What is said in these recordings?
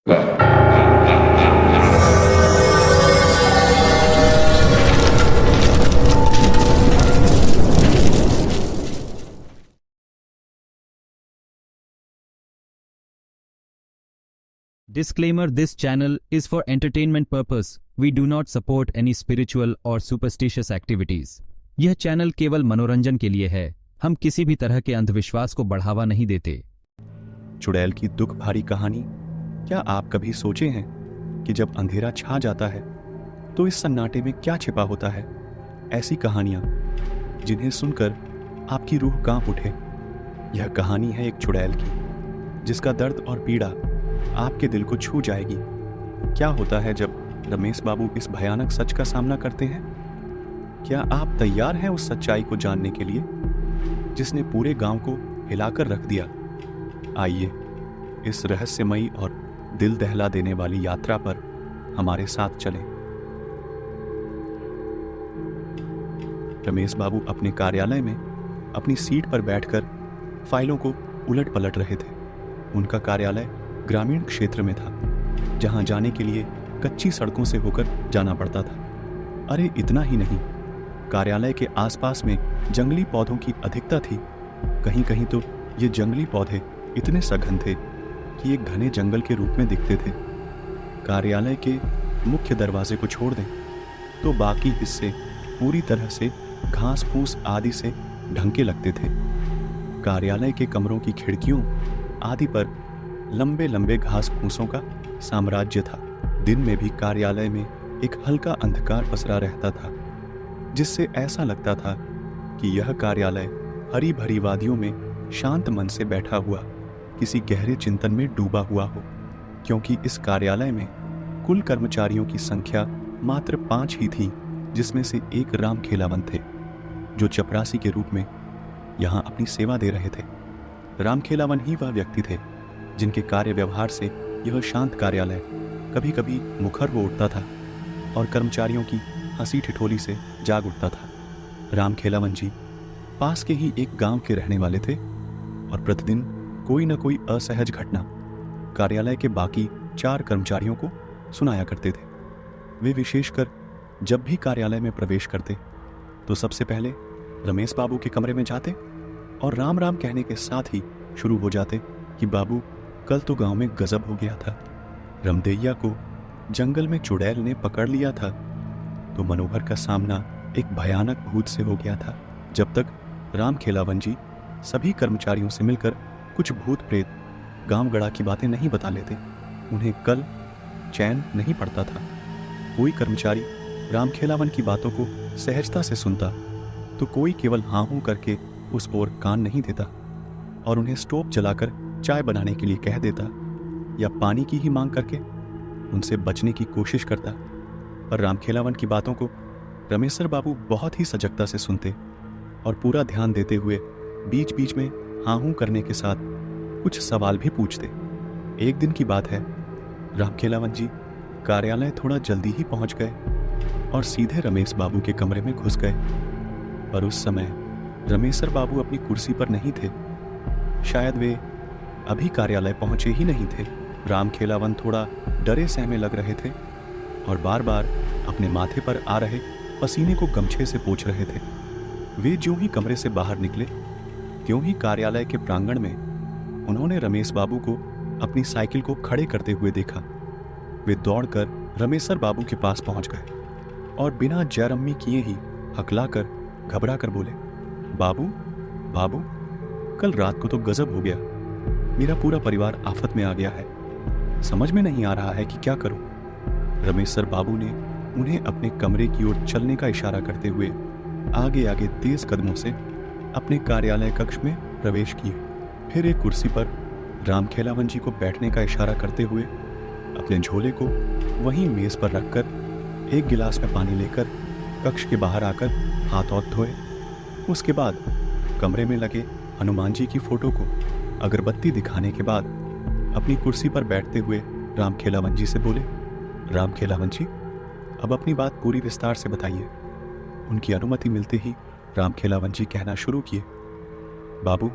Disclaimer: This channel is for entertainment purpose. We do not support any spiritual or superstitious activities. यह channel केवल मनोरंजन के लिए है। हम किसी भी तरह के अंधविश्वास को बढ़ावा नहीं देते। चुड़ैल की दुख भरी कहानी। क्या आप कभी सोचे हैं कि जब अंधेरा छा जाता है तो इस सन्नाटे में क्या छिपा होता है? ऐसी कहानियां जिन्हें सुनकर आपकी रूह कांप उठे। यह कहानी है एक चुड़ैल की, जिसका दर्द और पीड़ा आपके दिल को छू जाएगी। क्या होता है जब रमेश बाबू इस भयानक सच का सामना करते हैं? क्या आप तैयार हैं उस सच्चाई को जानने के लिए जिसने पूरे गांव को हिलाकर रख दिया? आइए इस रहस्यमयी और दिल दहला देने वाली यात्रा पर हमारे साथ चलें। रमेश बाबू अपने कार्यालय में अपनी सीट पर बैठकर फाइलों को उलट पलट रहे थे। उनका कार्यालय ग्रामीण क्षेत्र में था, जहां जाने के लिए कच्ची सड़कों से होकर जाना पड़ता था। अरे इतना ही नहीं, कार्यालय के आसपास में जंगली पौधों की अधिकता थी। कहीं कहीं तो ये जंगली पौधे इतने सघन थे कि एक घने जंगल के रूप में दिखते थे। कार्यालय के मुख्य दरवाजे को छोड़ दें तो बाकी हिस्से पूरी तरह से घास फूस आदि से ढंके लगते थे। कार्यालय के कमरों की खिड़कियों आदि पर लंबे लंबे घास फूसों का साम्राज्य था। दिन में भी कार्यालय में एक हल्का अंधकार पसरा रहता था, जिससे ऐसा लगता था कि यह कार्यालय हरी भरी वादियों में शांत मन से बैठा हुआ किसी गहरे चिंतन में डूबा हुआ हो। क्योंकि इस कार्यालय में कुल कर्मचारियों की संख्या मात्र 5 ही थी, जिसमें से एक राम खेलावन थे, जो चपरासी के रूप में यहाँ अपनी सेवा दे रहे थे। राम खेलावन ही वह व्यक्ति थे जिनके कार्य व्यवहार से यह शांत कार्यालय कभी कभी मुखर हो उठता था और कर्मचारियों की हंसी ठिठोली से जाग उठता था। राम खेलावन जी पास के ही एक गांव के रहने वाले थे और प्रतिदिन कोई न कोई असहज घटना कार्यालय के बाकी 4 कर्मचारियों को सुनाया करते थे। वे विशेषकर जब भी कार्यालय में प्रवेश करते तो सबसे पहले रमेश बाबू के कमरे में जाते और राम राम कहने के साथ ही शुरू हो जाते कि बाबू, कल तो गांव में गजब हो गया था। रमदैया को जंगल में चुड़ैल ने पकड़ लिया था, तो मनोहर का सामना एक भयानक भूत से हो गया था। जब तक राम खेलावन जी सभी कर्मचारियों से मिलकर कुछ भूत प्रेत गांव गड़ा की बातें नहीं बता लेते, उन्हें कल चैन नहीं पड़ता था। कोई कर्मचारी राम खेलावन की बातों को सहजता से सुनता तो कोई केवल हाँ हूं करके उस ओर कान नहीं देता और उन्हें स्टोव जलाकर चाय बनाने के लिए कह देता या पानी की ही मांग करके उनसे बचने की कोशिश करता। पर राम खेलावन की बातों को रमेशर बाबू बहुत ही सजगता से सुनते और पूरा ध्यान देते हुए बीच बीच में हाँ हूं करने के साथ कुछ सवाल भी पूछते। एक दिन की बात है, राम खेलावन जी कार्यालय थोड़ा जल्दी ही पहुंच गए और सीधे रमेश बाबू के कमरे में घुस गए। पर उस समय रमेशर बाबू अपनी कुर्सी पर नहीं थे, शायद वे अभी कार्यालय पहुंचे ही नहीं थे। राम खेलावन थोड़ा डरे सहमे लग रहे थे और बार बार अपने माथे पर आ रहे पसीने को गमछे से पोंछ रहे थे। वे ज्यों ही कमरे से बाहर निकले त्यों ही कार्यालय के प्रांगण में उन्होंने रमेश बाबू को अपनी साइकिल को खड़े करते हुए देखा। वे दौड़कर रमेशर बाबू के पास पहुंच गए और बिना जयरम्मी किए ही हकलाकर घबरा कर बोले, बाबू बाबू, कल रात को तो गजब हो गया। मेरा पूरा परिवार आफत में आ गया है। समझ में नहीं आ रहा है कि क्या करूं। रमेशर बाबू ने उन्हें अपने कमरे की ओर चलने का इशारा करते हुए आगे आगे तेज कदमों से अपने कार्यालय कक्ष में प्रवेश किए। फिर एक कुर्सी पर राम खेलावन जी को बैठने का इशारा करते हुए अपने झोले को वहीं मेज पर रखकर एक गिलास में पानी लेकर कक्ष के बाहर आकर हाथ और धोए। उसके बाद कमरे में लगे हनुमान जी की फोटो को अगरबत्ती दिखाने के बाद अपनी कुर्सी पर बैठते हुए राम खेलावन जी से बोले, राम खेलावन जी अब अपनी बात पूरी विस्तार से बताइए। उनकी अनुमति मिलते ही राम खेलावन जी कहना शुरू किए, बाबू,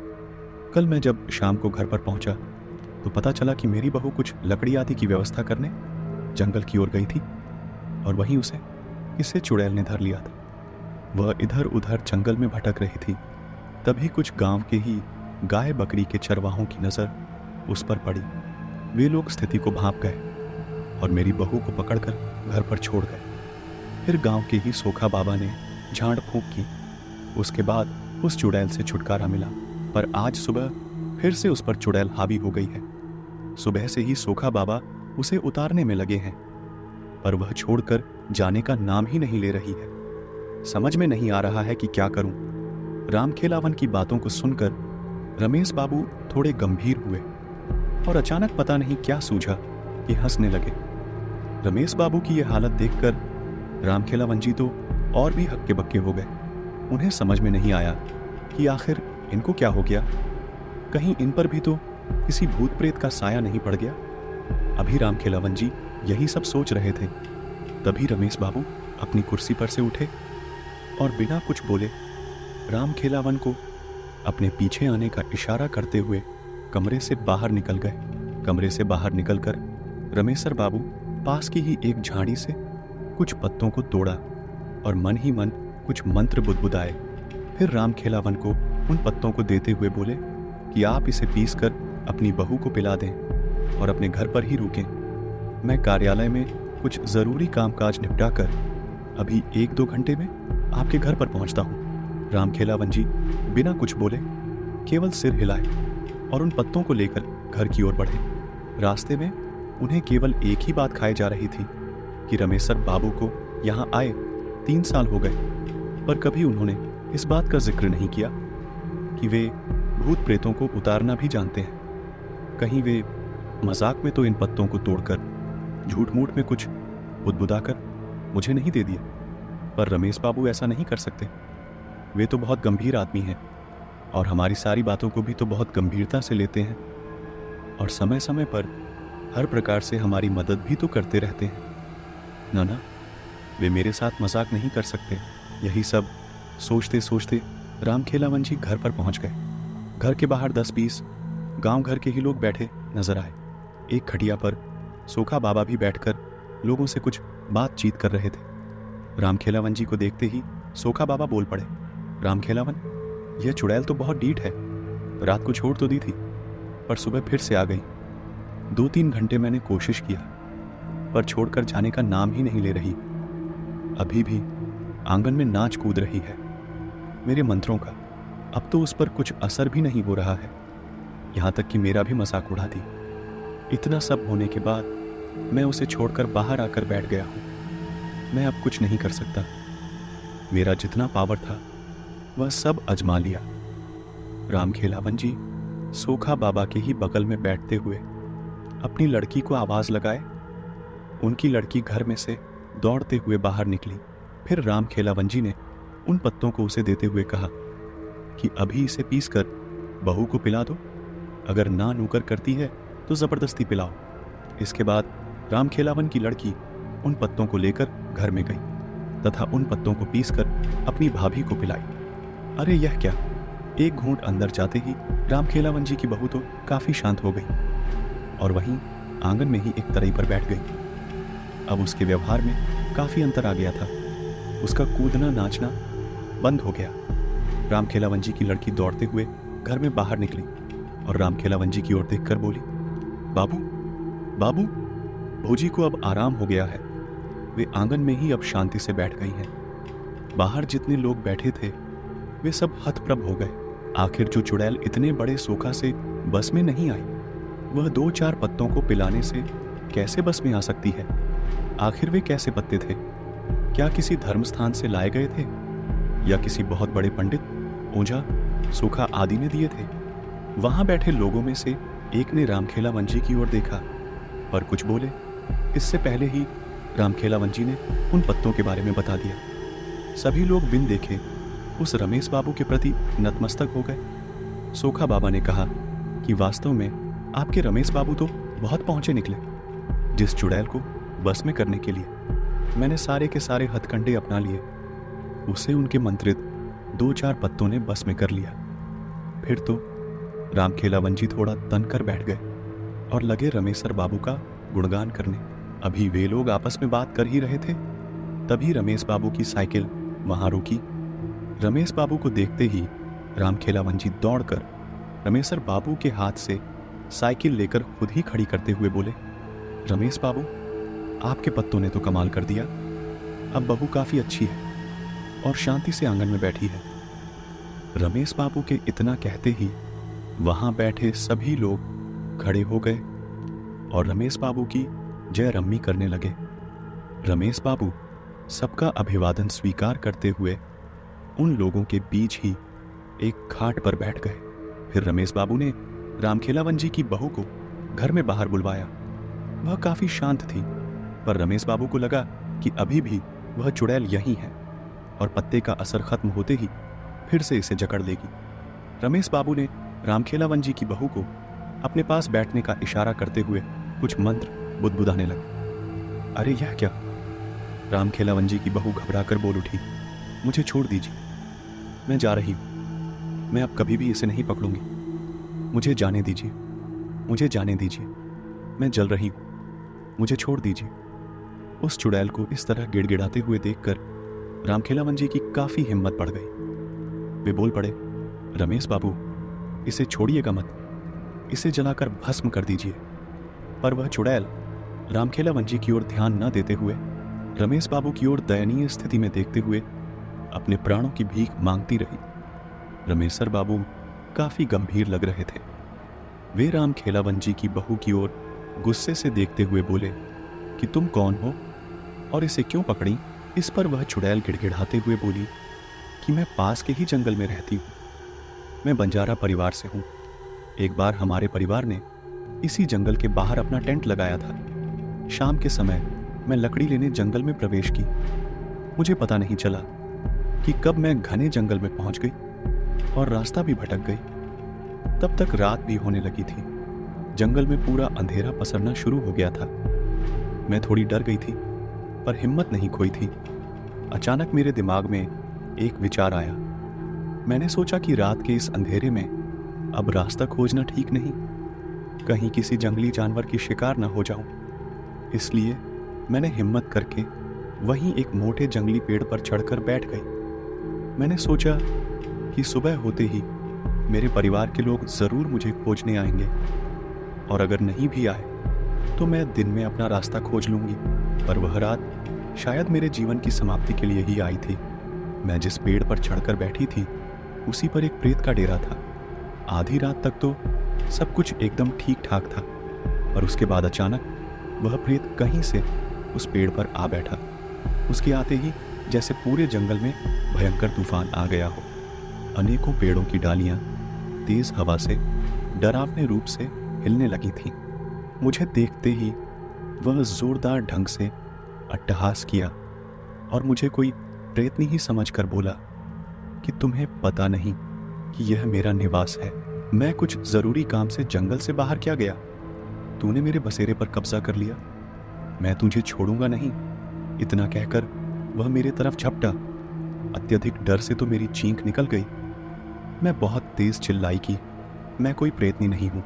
कल मैं जब शाम को घर पर पहुंचा तो पता चला कि मेरी बहू कुछ लकड़ी आदि की व्यवस्था करने जंगल की ओर गई थी और वहीं उसे किसी चुड़ैल ने धर लिया था। वह इधर उधर जंगल में भटक रही थी। तभी कुछ गांव के ही गाय बकरी के चरवाहों की नजर उस पर पड़ी। वे लोग स्थिति को भांप गए और मेरी बहू को पकड़कर घर पर छोड़ गए। फिर गांव के ही सोखा बाबा ने झाड़ फूंक की। उसके बाद उस चुड़ैल से छुटकारा मिला, पर आज सुबह फिर से उस पर चुड़ैल हावी हो गई है। सुबह से ही सोखा बाबा उसे उतारने में लगे हैं, पर वह छोड़कर जाने का नाम ही नहीं ले रही है। समझ में नहीं आ रहा है कि क्या करूं। रामखेलावन की बातों को सुनकर रमेश बाबू थोड़े गंभीर हुए और अचानक पता नहीं क्या सूझा कि हंसने लगे। रमेश बाबू की यह हालत देखकर रामखेलावन जी तो और भी हक्के बक्के हो गए। उन्हें समझ में नहीं आया कि आखिर इनको क्या हो गया। कहीं इन पर भी तो किसी भूत प्रेत का साया नहीं पड़ गया। अभी रामखेलावन जी यही सब सोच रहे थे, तभी रमेश बाबू अपनी कुर्सी पर से उठे और बिना कुछ बोले रामखेलावन को अपने पीछे आने का इशारा करते हुए कमरे से बाहर निकल गए। कमरे से बाहर निकलकर रमेशर बाबू पास की ही एक झाड़ी से कुछ पत्तों को तोड़ा और मन ही मन कुछ मंत्र बुदबुदाए। फिर रामखेलावन को उन पत्तों को देते हुए बोले कि आप इसे पीसकर अपनी बहू को पिला दें और अपने घर पर ही रुकें। मैं कार्यालय में कुछ जरूरी कामकाज निपटा कर अभी 1-2 घंटे में आपके घर पर पहुंचता हूं। रामखेलावन जी बिना कुछ बोले केवल सिर हिलाए और उन पत्तों को लेकर घर की ओर बढ़े। रास्ते में उन्हें केवल एक ही बात खाए जा रही थी कि रमेशर बाबू को यहां आए 3 साल हो गए, पर कभी उन्होंने इस बात का जिक्र नहीं किया कि वे भूत प्रेतों को उतारना भी जानते हैं। कहीं वे मजाक में तो इन पत्तों को तोड़कर झूठ मूठ में कुछ बुदबुदाकर मुझे नहीं दे दिया, पर रमेश बाबू ऐसा नहीं कर सकते। वे तो बहुत गंभीर आदमी हैं और हमारी सारी बातों को भी तो बहुत गंभीरता से लेते हैं और समय समय पर हर प्रकार से हमारी मदद भी तो करते रहते हैं। ना, वे मेरे साथ मजाक नहीं कर सकते। यही सब सोचते सोचते रामखेलावन जी घर पर पहुंच गए। घर के बाहर 10-20 गांव घर के ही लोग बैठे नजर आए। एक खटिया पर सोखा बाबा भी बैठकर लोगों से कुछ बातचीत कर रहे थे। रामखेलावन जी को देखते ही सोखा बाबा बोल पड़े, रामखेलावन, यह चुड़ैल तो बहुत डीठ है। रात को छोड़ तो दी थी, पर सुबह फिर से आ गई। 2-3 घंटे मैंने कोशिश किया, पर छोड़कर जाने का नाम ही नहीं ले रही। अभी भी आंगन में नाच कूद रही है। मेरे मंत्रों का अब तो उस पर कुछ असर भी नहीं हो रहा है। यहां तक कि मेरा भी मजाक उड़ा दी। इतना सब होने के बाद मैं उसे छोड़कर बाहर आकर बैठ गया हूं। मैं अब कुछ नहीं कर सकता। मेरा जितना पावर था वह सब आजमा लिया। रामखेलावन जी सोखा बाबा के ही बगल में बैठते हुए अपनी लड़की को आवाज लगाए। उनकी लड़की घर में से दौड़ते हुए बाहर निकली। फिर रामखेलावन जी ने उन पत्तों को उसे देते हुए कहा कि अभी इसे पीसकर बहू को पिला दो। अगर ना नूकर करती है तो जबरदस्ती पिलाओ। इसके बाद रामखेलावन की लड़की उन पत्तों को लेकर घर में गई तथा उन पत्तों को पीसकर अपनी भाभी को पिलाई। अरे यह क्या! एक घूंट अंदर जाते ही रामखेलावन जी की बहू तो काफी शांत हो गई और वहीं आंगन में ही एक तराई पर बैठ गई। अब उसके व्यवहार में काफी अंतर आ गया था। उसका कूदना नाचना बंद हो गया। रामखेलावन जी की लड़की दौड़ते हुए घर में बाहर निकली और रामखेलावन जी की ओर देखकर बोली, बाबू, बाबू, भौजी को अब आराम हो गया है। वे आंगन में ही अब शांति से बैठ गई हैं। बाहर जितने लोग बैठे थे वे सब हतप्रभ हो गए। आखिर जो चुड़ैल इतने बड़े सोखा से बस में नहीं आई, वह 2-4 पत्तों को पिलाने से कैसे बस में आ सकती है? आखिर वे कैसे पत्ते थे? क्या किसी धर्म स्थान से लाए गए थे या किसी बहुत बड़े पंडित, ओझा, सूखा आदि ने दिए थे? वहां बैठे लोगों में से एक ने रामखेलावन जी की ओर देखा पर कुछ बोले। इससे पहले ही रामखेलावन जी ने उन पत्तों के बारे में बता दिया। सभी लोग बिन देखे उस रमेश बाबू के प्रति नतमस्तक हो गए। सोखा बाबा ने कहा कि वास्तव में आपके रमेश बाबू तो बहुत पहुंचे निकले। जिस चुड़ैल को बस में करने के लिए मैंने सारे के सारे हथकंडे अपना लिए, उसे उनके मंत्रित 2-4 पत्तों ने बस में कर लिया। फिर तो रामखेलावन जी थोड़ा तन कर बैठ गए। और लगे रमेशर बाबू का गुणगान करने। अभी वे लोग आपस में बात कर ही रहे थे, तभी रमेश बाबू की साइकिल वहां रुकी। रमेश बाबू को देखते ही रामखेलावन जी दौड़कर रमेशर बाबू के हाथ से साइकिल लेकर खुद ही खड़ी करते हुए बोले, रमेश बाबू, आपके पत्तों ने तो कमाल कर दिया। अब बहू काफी अच्छी है और शांति से आंगन में बैठी है। रमेश बाबू के इतना कहते ही वहां बैठे सभी लोग खड़े हो गए और रमेश बाबू की जय रम्मी करने लगे। रमेश बाबू सबका अभिवादन स्वीकार करते हुए उन लोगों के बीच ही एक खाट पर बैठ गए। फिर रमेश बाबू ने रामखेलावन जी की बहू को घर में बाहर बुलवाया। वह काफी शांत थी, पर रमेश बाबू को लगा कि अभी भी वह चुड़ैल यहीं है और पत्ते का असर खत्म होते ही फिर से इसे जकड़ लेगी। रमेश बाबू ने रामखेलावन जी की बहू को अपने पास बैठने का इशारा करते हुए कुछ मंत्र बुदबुदाने लगे। अरे यह क्या? रामखेलावन जी की बहू घबराकर बोल उठी, मुझे छोड़ दीजिए, मैं जा रही हूं। मैं अब कभी भी इसे नहीं पकड़ूंगी। मुझे जाने दीजिए, मुझे जाने दीजिए, मैं जल रही हूं, मुझे छोड़ दीजिए। उस चुड़ैल को इस तरह गिड़गिड़ाते हुए देखकर रामखेलावन जी की काफी हिम्मत बढ़ गई। वे बोल पड़े, रमेश बाबू, इसे छोड़िएगा मत, इसे जलाकर भस्म कर दीजिए। पर वह चुड़ैल रामखेलावन जी की ओर ध्यान न देते हुए रमेश बाबू की ओर दयनीय स्थिति में देखते हुए अपने प्राणों की भीख मांगती रही। रमेशर बाबू काफी गंभीर लग रहे थे। वे रामखेलावन जी की बहू की ओर गुस्से से देखते हुए बोले कि तुम कौन हो और इसे क्यों पकड़ी? इस पर वह चुड़ैल गिड़गिड़ाते हुए बोली कि मैं पास के ही जंगल में रहती हूँ, मैं बंजारा परिवार से हूँ। एक बार हमारे परिवार ने इसी जंगल के बाहर अपना टेंट लगाया था। शाम के समय मैं लकड़ी लेने जंगल में प्रवेश की। मुझे पता नहीं चला कि कब मैं घने जंगल में पहुंच गई और रास्ता भी भटक गई। तब तक रात भी होने लगी थी। जंगल में पूरा अंधेरा पसरना शुरू हो गया था। मैं थोड़ी डर गई थी, पर हिम्मत नहीं खोई थी। अचानक मेरे दिमाग में एक विचार आया। मैंने सोचा कि रात के इस अंधेरे में अब रास्ता खोजना ठीक नहीं, कहीं किसी जंगली जानवर की शिकार न हो जाऊं। इसलिए मैंने हिम्मत करके वहीं एक मोटे जंगली पेड़ पर चढ़कर बैठ गई। मैंने सोचा कि सुबह होते ही मेरे परिवार के लोग जरूर मुझे खोजने आएंगे और अगर नहीं भी आए तो मैं दिन में अपना रास्ता खोज लूंगी। पर वह रात शायद मेरे जीवन की समाप्ति के लिए ही आई थी। मैं जिस पेड़ पर चढ़कर बैठी थी उसी पर एक प्रेत का डेरा था। आधी रात तक तो सब कुछ एकदम ठीक ठाक था, पर उसके बाद अचानक वह प्रेत कहीं से उस पेड़ पर आ बैठा। उसके आते ही जैसे पूरे जंगल में भयंकर तूफान आ गया हो। अनेकों पेड़ों की डालियां तेज हवा से डरावने रूप से हिलने लगी थीं। मुझे देखते ही वह जोरदार ढंग से अट्टहास किया और मुझे कोई प्रेतनी ही समझकर बोला कि तुम्हें पता नहीं कि यह मेरा निवास है। मैं कुछ जरूरी काम से जंगल से बाहर क्या गया, तूने मेरे बसेरे पर कब्जा कर लिया, मैं तुझे छोड़ूंगा नहीं। इतना कहकर वह मेरे तरफ झपटा। अत्यधिक डर से तो मेरी चीख निकल गई। मैं बहुत तेज चिल्लाई कि मैं कोई प्रेतनी नहीं हूं,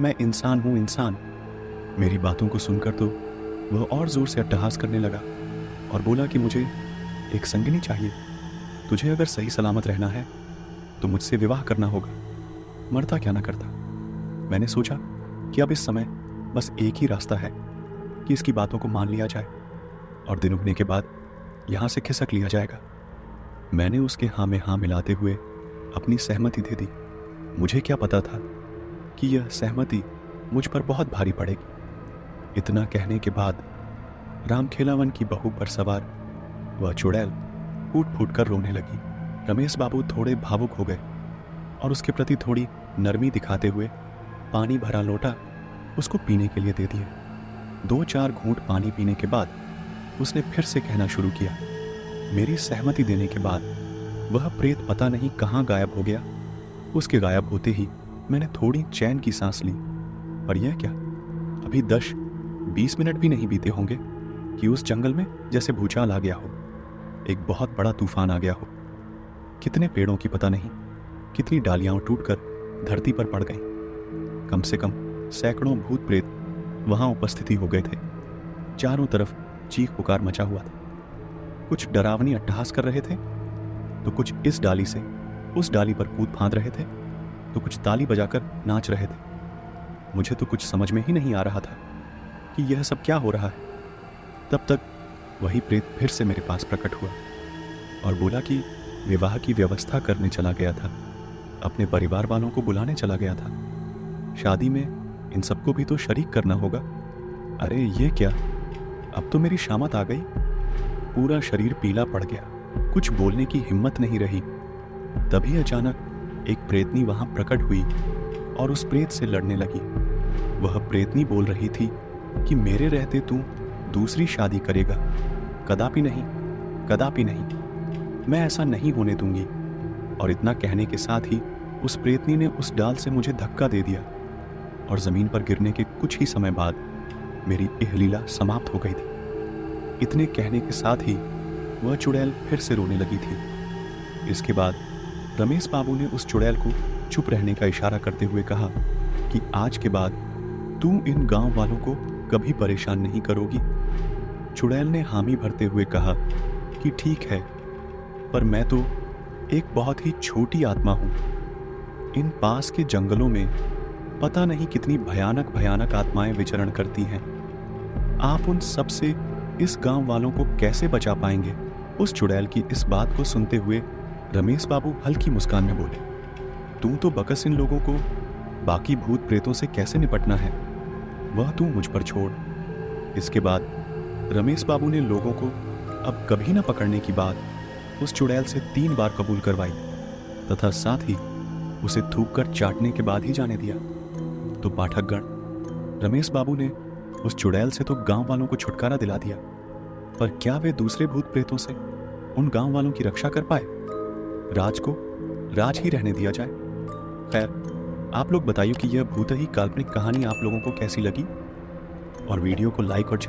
मैं इंसान हूं, इंसान। मेरी बातों को सुनकर तो वह और जोर से अट्टहास करने लगा और बोला कि मुझे एक संगिनी चाहिए। तुझे अगर सही सलामत रहना है तो मुझसे विवाह करना होगा, मरता क्या ना करता। मैंने सोचा कि अब इस समय बस एक ही रास्ता है कि इसकी बातों को मान लिया जाए और दिन उगने के बाद यहां से खिसक लिया जाएगा। मैंने उसके हाँ में हाँ मिलाते हुए अपनी सहमति दे दी। मुझे क्या पता था कि यह सहमति मुझ पर बहुत भारी पड़ेगी। इतना कहने के बाद रामखेलावन की बहू पर सवार वह चुड़ैल फूट फूट कर रोने लगी। रमेश बाबू थोड़े भावुक हो गए और उसके प्रति थोड़ी नरमी दिखाते हुए पानी भरा लोटा उसको पीने के लिए दे दिए। 2-4 घूंट पानी पीने के बाद उसने फिर से कहना शुरू किया। मेरी सहमति देने के बाद वह प्रेत पता नहीं कहाँ गायब हो गया। उसके गायब होते ही मैंने थोड़ी चैन की सांस ली। पर यह क्या, अभी 10-20 मिनट भी नहीं बीते होंगे कि उस जंगल में जैसे भूचाल आ गया हो, एक बहुत बड़ा तूफान आ गया हो। कितने पेड़ों की पता नहीं कितनी डालियां टूटकर धरती पर पड़ गईं। कम से कम सैकड़ों भूत प्रेत वहां उपस्थिति हो गए थे। चारों तरफ चीख पुकार मचा हुआ था। कुछ डरावनी अट्टहास कर रहे थे, तो कुछ इस डाली से उस डाली पर कूद फांद रहे थे, तो कुछ ताली बजाकर नाच रहे थे। मुझे तो कुछ समझ में ही नहीं आ रहा था कि यह सब क्या हो रहा है। तब तक वही प्रेत फिर से मेरे पास प्रकट हुआ और बोला कि विवाह की व्यवस्था करने चला गया था, अपने परिवार वालों को बुलाने चला गया था। शादी में इन सबको भी तो शरीक करना होगा। अरे ये क्या, अब तो मेरी शामत आ गई। पूरा शरीर पीला पड़ गया, कुछ बोलने की हिम्मत नहीं रही। तभी अचानक एक प्रेतनी वहां प्रकट हुई और उस प्रेत से लड़ने लगी। वह प्रेतनी बोल रही थी कि मेरे रहते तू दूसरी शादी करेगा, कदापि नहीं, कदापि नहीं, मैं ऐसा नहीं होने दूंगी। और इतना कहने के साथ ही उस प्रेतनी ने उस डाल से मुझे धक्का दे दिया और जमीन पर गिरने के कुछ ही समय बाद मेरी यह लीला समाप्त हो गई थी। इतने कहने के साथ ही वह चुड़ैल फिर से रोने लगी थी। इसके बाद रमेश बाबू ने उस चुड़ैल को चुप रहने का इशारा करते हुए कहा कि आज के बाद तू इन गांव वालों को कभी परेशान नहीं करोगी। चुड़ैल ने हामी भरते हुए कहा कि ठीक है, पर मैं तो एक बहुत ही छोटी आत्मा हूं। इन पास के जंगलों में पता नहीं कितनी भयानक भयानक आत्माएं विचरण करती हैं। आप उन सब से इस गांव वालों को कैसे बचा पाएंगे? उस चुड़ैल की इस बात को सुनते हुए रमेश बाबू हल्की मुस्कान में बोले, तू तो बकस इन लोगों को बाकी भूत प्रेतों से कैसे निपटना है, वह तू मुझ पर छोड़। इसके बाद रमेश बाबू ने लोगों को अब कभी न पकड़ने की बात उस चुड़ैल से 3 बार कबूल करवाई तथा साथ ही उसे थूक कर चाटने के बाद ही जाने दिया। तो पाठकगण, रमेश बाबू ने उस चुड़ैल से तो गांव वालों को छुटकारा दिला दिया, पर क्या वे दूसरे भूत प्रेतों से उन गांव वालों की रक्षा कर पाए? राज को राज ही रहने दिया जाए। खैर, आप लोग बताइए कि यह भूत ही काल्पनिक कहानी आप लोगों को कैसी लगी, और वीडियो को लाइक और चैनल